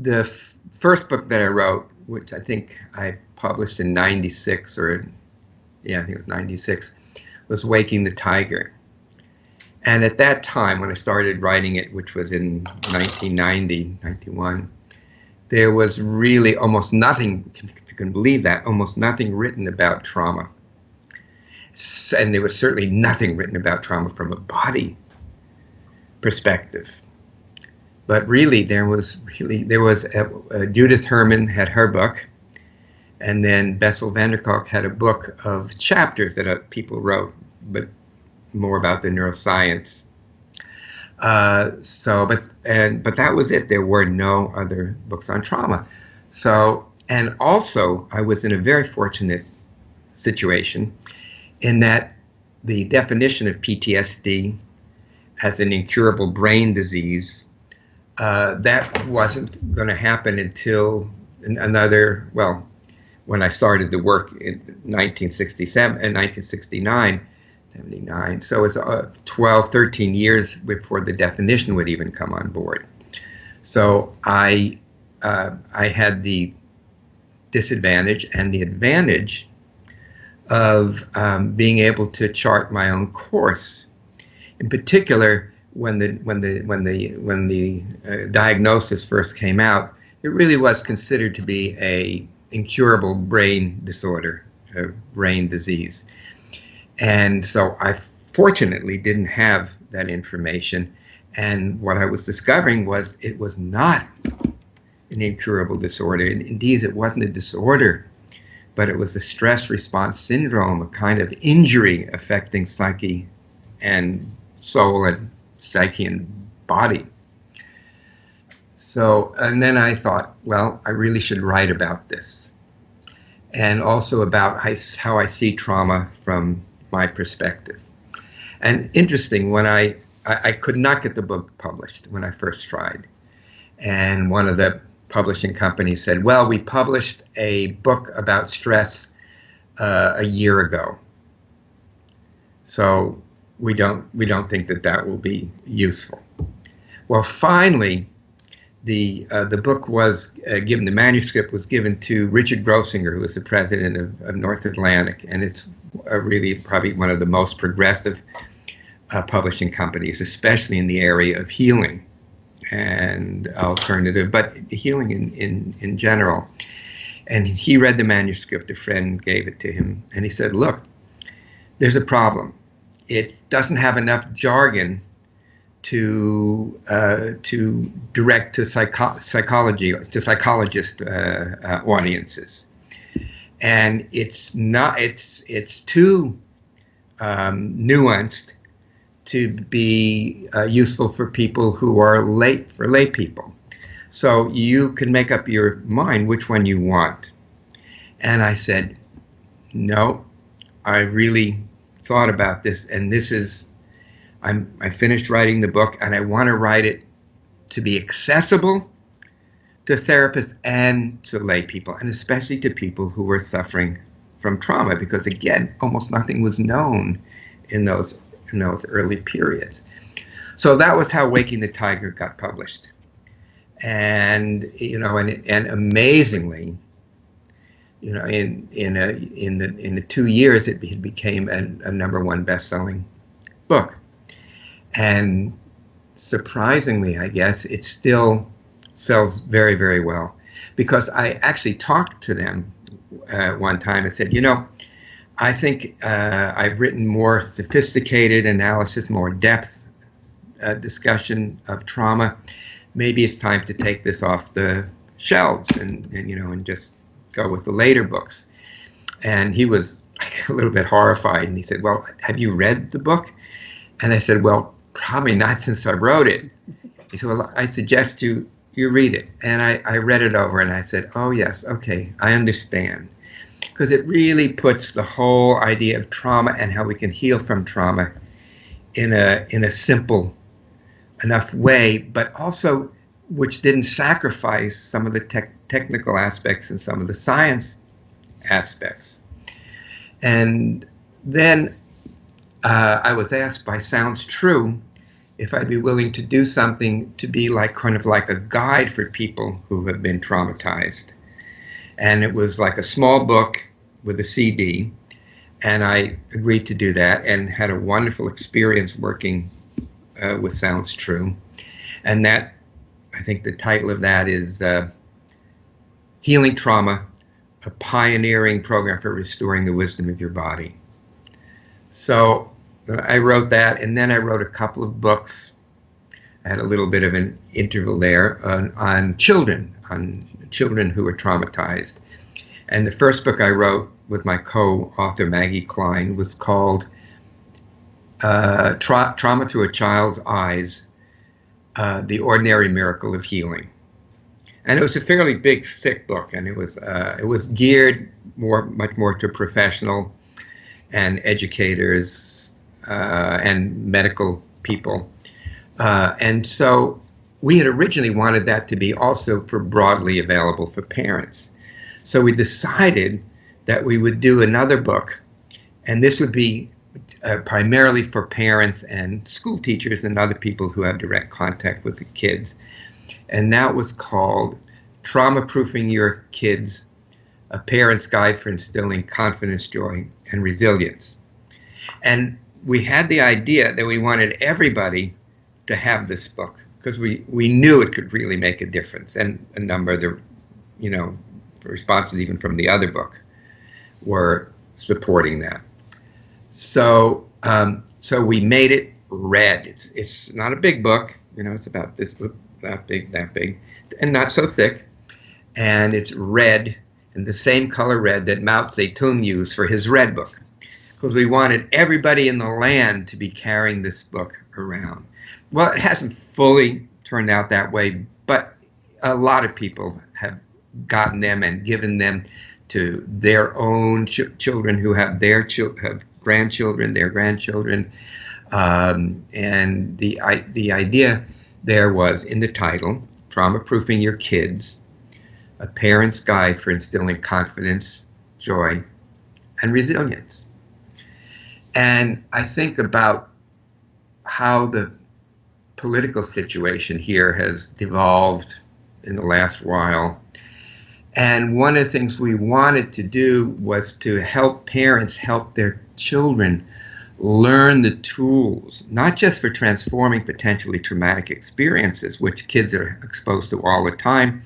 the first book that I wrote, which I think I published in '96, I think it was '96, was Waking the Tiger. And at that time, when I started writing it, which was in 1990, 91, there was really almost nothing, if you can believe that, almost nothing written about trauma. And there was certainly nothing written about trauma from a body perspective. But really, there was Judith Herman had her book, and then Bessel van der Kolk had a book of chapters that people wrote, but more about the neuroscience. But that was it. There were no other books on trauma. So, and also, I was in a very fortunate situation in that the definition of PTSD as an incurable brain disease, that wasn't going to happen until when I started the work in 1967 and 1969, 79. So it's 12, 13 years before the definition would even come on board. So I had the disadvantage and the advantage of being able to chart my own course. In particular, when the diagnosis first came out, it really was considered to be a incurable brain disorder, a brain disease. And so I fortunately didn't have that information. And what I was discovering was it was not an incurable disorder. Indeed, it wasn't a disorder, but it was a stress response syndrome, a kind of injury affecting psyche and soul and psyche and body. So, and then I thought, well, I really should write about this. And also about how I see trauma from my perspective. And interesting, when I could not get the book published when I first tried. And one of the publishing companies said, well, we published a book about stress a year ago. So we don't think that will be useful. Well, finally, the book was given, the manuscript was given to Richard Grossinger, who was the president of North Atlantic, and it's really probably one of the most progressive publishing companies, especially in the area of healing and alternative, but healing in general. And he read the manuscript, a friend gave it to him, and he said, look, there's a problem. It doesn't have enough jargon to direct to psychologist audiences, and it's too nuanced to be useful for people who are lay people. So you can make up your mind which one you want. And I said, no, I really thought about this, and this is. I finished writing the book, and I want to write it to be accessible to therapists and to lay people, and especially to people who were suffering from trauma, because again, almost nothing was known in those early periods. So that was how Waking the Tiger got published, and and amazingly, in the 2 years, it became a #1 best-selling book. And surprisingly, I guess, it still sells very, very well. Because I actually talked to them one time and said, I think I've written more sophisticated analysis, more depth discussion of trauma. Maybe it's time to take this off the shelves and just go with the later books. And he was a little bit horrified, and he said, well, have you read the book? And I said, well, probably not since I wrote it. He said, well, I suggest you read it. And I read it over, and I said, oh, yes, okay, I understand. Because it really puts the whole idea of trauma and how we can heal from trauma in a simple enough way, but also which didn't sacrifice some of the technical aspects and some of the science aspects. And then I was asked by Sounds True if I'd be willing to do something to be like kind of like a guide for people who have been traumatized. And it was like a small book with a CD, and I agreed to do that and had a wonderful experience working with Sounds True. And that, I think the title of that is Healing Trauma, a Pioneering Program for Restoring the Wisdom of Your Body. So I wrote that, and then I wrote a couple of books. I had a little bit of an interval there on children who were traumatized. And the first book I wrote with my co-author Maggie Klein was called Trauma Through a Child's Eyes, The Ordinary Miracle of Healing. And it was a fairly big, thick book, and it was geared much more to professional and educators and medical people. And so we had originally wanted that to be also for broadly available for parents. So we decided that we would do another book, and this would be primarily for parents and school teachers and other people who have direct contact with the kids. And that was called Trauma Proofing Your Kids, A Parent's Guide for Instilling Confidence, Joy, and Resilience. And we had the idea that we wanted everybody to have this book because we knew it could really make a difference. And a number of the, responses even from the other book were supporting that. So we made it red. It's not a big book, it's about this book, that big, and not so thick. And it's red, and the same color red that Mao Zedong used for his red book, because we wanted everybody in the land to be carrying this book around. Well, it hasn't fully turned out that way, but a lot of people have gotten them and given them to their own children who have have grandchildren, their grandchildren. And the idea there was in the title, Trauma Proofing Your Kids, A Parent's Guide for Instilling Confidence, Joy, and Resilience. And I think about how the political situation here has devolved in the last while. And one of the things we wanted to do was to help parents help their children learn the tools, not just for transforming potentially traumatic experiences, which kids are exposed to all the time,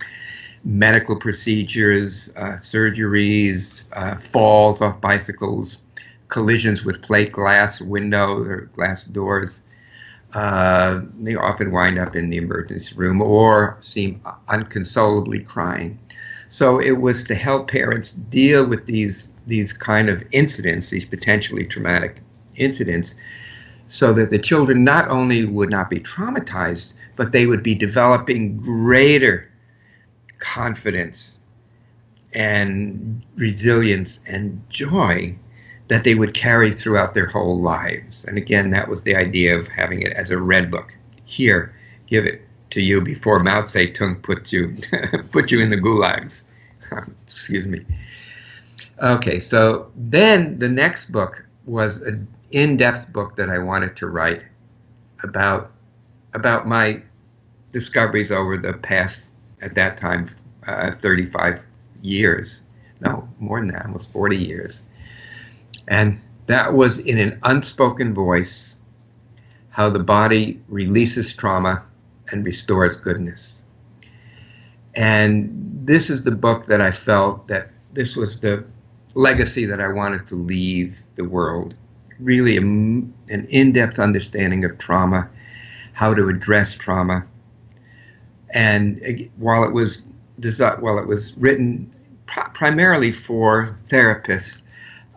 medical procedures, surgeries, falls off bicycles, collisions with plate glass windows or glass doors. They often wind up in the emergency room or seem unconsolably crying. So it was to help parents deal with these kind of incidents, these potentially traumatic incidents, so that the children not only would not be traumatized, but they would be developing greater confidence and resilience and joy that they would carry throughout their whole lives. And again, that was the idea of having it as a red book. Here, give it to you before Mao Zedong put you in the gulags. Excuse me. Okay, so then the next book was an in-depth book that I wanted to write about my discoveries over the past, at that time, 35 years. No, more than that, almost 40 years. And that was in an unspoken voice, how the body releases trauma and restores goodness. And this is the book that I felt that this was the legacy that I wanted to leave the world. Really an in-depth understanding of trauma, how to address trauma. And while it was written primarily for therapists,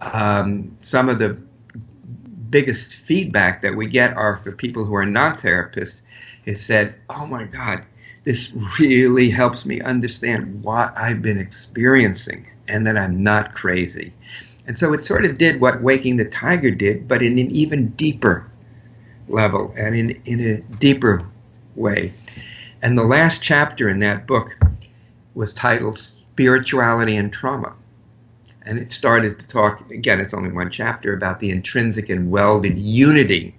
some of the biggest feedback that we get are for people who are not therapists. It said, oh my God, this really helps me understand what I've been experiencing and that I'm not crazy. And so it sort of did what Waking the Tiger did, but in an even deeper level and in a deeper way. And the last chapter in that book was titled Spirituality and Trauma. And it started to talk, again, it's only one chapter, about the intrinsic and welded unity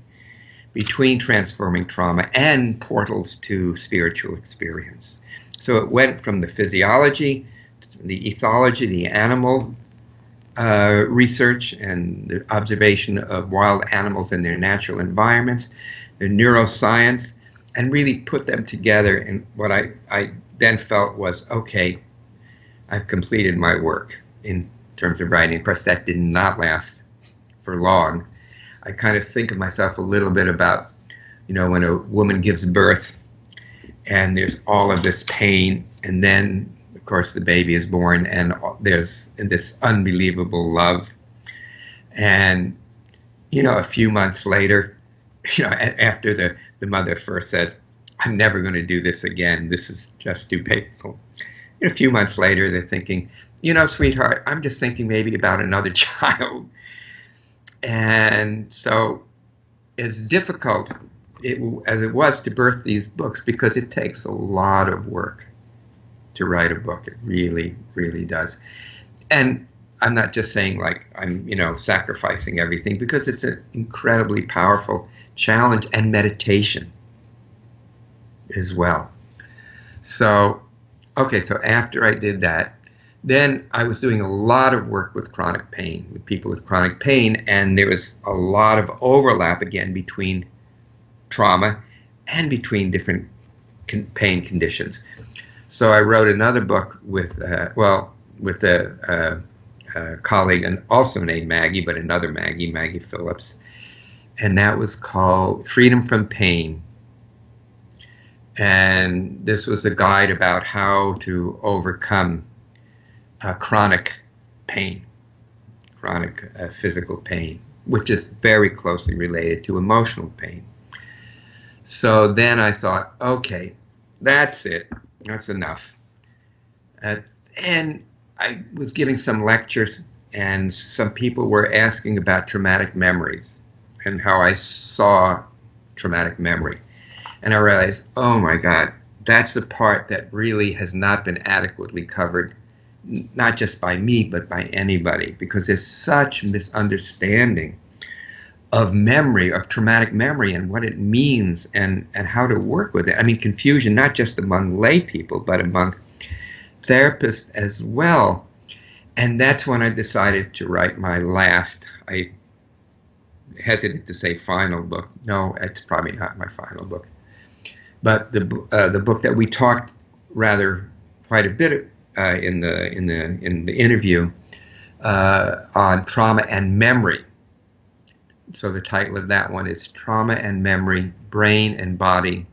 between transforming trauma and portals to spiritual experience. So it went from the physiology, the ethology, the animal research and the observation of wild animals in their natural environments, the neuroscience, and really put them together in what I then felt was, okay, I've completed my work in terms of writing. Of course, that did not last for long. I kind of think of myself a little bit about, when a woman gives birth and there's all of this pain, and then, of course, the baby is born and there's this unbelievable love. And, a few months later, after the mother first says, I'm never going to do this again, this is just too painful. And a few months later, they're thinking, sweetheart, I'm just thinking maybe about another child. And so as difficult as it was to birth these books, because it takes a lot of work to write a book. It really, really does. And I'm not just saying like I'm, sacrificing everything, because it's an incredibly powerful challenge and meditation as well. So, okay, so after I did that, then I was doing a lot of work with chronic pain, with people with chronic pain, and there was a lot of overlap again between trauma and between different pain conditions. So I wrote another book with a colleague, and also named Maggie, but another Maggie Phillips, and that was called Freedom from Pain. And this was a guide about how to overcome chronic pain, chronic physical pain, which is very closely related to emotional pain. So then I thought, okay, that's it. That's enough. And I was giving some lectures, and some people were asking about traumatic memories and how I saw traumatic memory. And I realized, oh my God, that's the part that really has not been adequately covered, not just by me, but by anybody, because there's such misunderstanding of memory, of traumatic memory, and what it means, and how to work with it. I mean, confusion, not just among lay people, but among therapists as well. And that's when I decided to write my last, I hesitate to say final book. No, it's probably not my final book. But the book that we talked rather quite a bit in the interview on trauma and memory. So the title of that one is Trauma and Memory, Brain and Body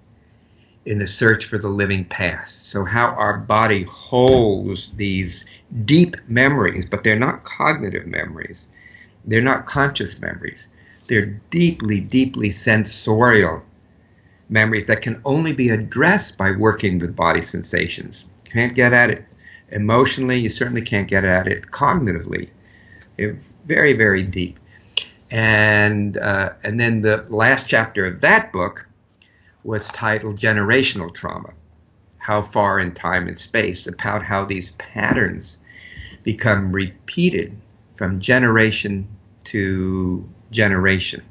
in the Search for the Living Past. So how our body holds these deep memories, but they're not cognitive memories. They're not conscious memories. They're deeply, deeply sensorial memories that can only be addressed by working with body sensations. You can't get at it emotionally. You certainly can't get at it cognitively. They're very, very deep. And then the last chapter of that book was titled Generational Trauma, How Far in Time and Space, about how these patterns become repeated from generation to generation.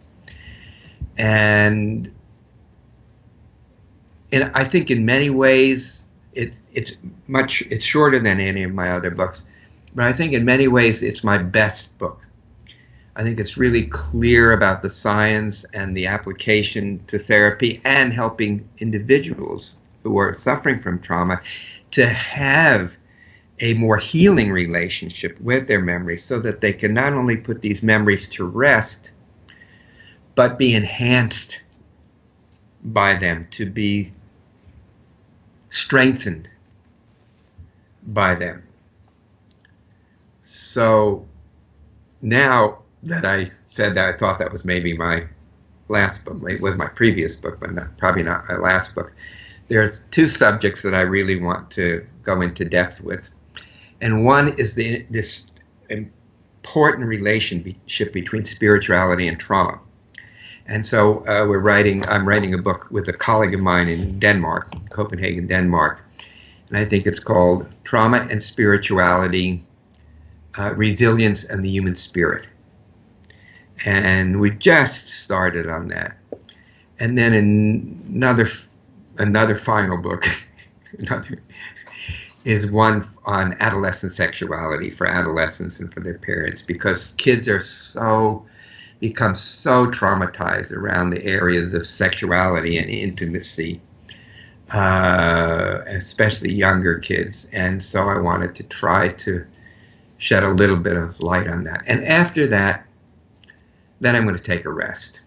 And I think in many ways it's shorter than any of my other books, but I think in many ways it's my best book. I think it's really clear about the science and the application to therapy and helping individuals who are suffering from trauma to have a more healing relationship with their memories, so that they can not only put these memories to rest, but be enhanced by them, to be strengthened by them. So now that I said that, I thought that was maybe my last book. It was my previous book, but probably not my last book. There's two subjects that I really want to go into depth with. And one is this important relationship between spirituality and trauma. And so I'm writing a book with a colleague of mine in Denmark, Copenhagen, Denmark. And I think it's called Trauma and Spirituality, Resilience and the Human Spirit. And we've just started on that. And then another final book is one on adolescent sexuality for adolescents and for their parents, because kids are become so traumatized around the areas of sexuality and intimacy, especially younger kids. And so I wanted to try to shed a little bit of light on that. And after that, then I'm going to take a rest.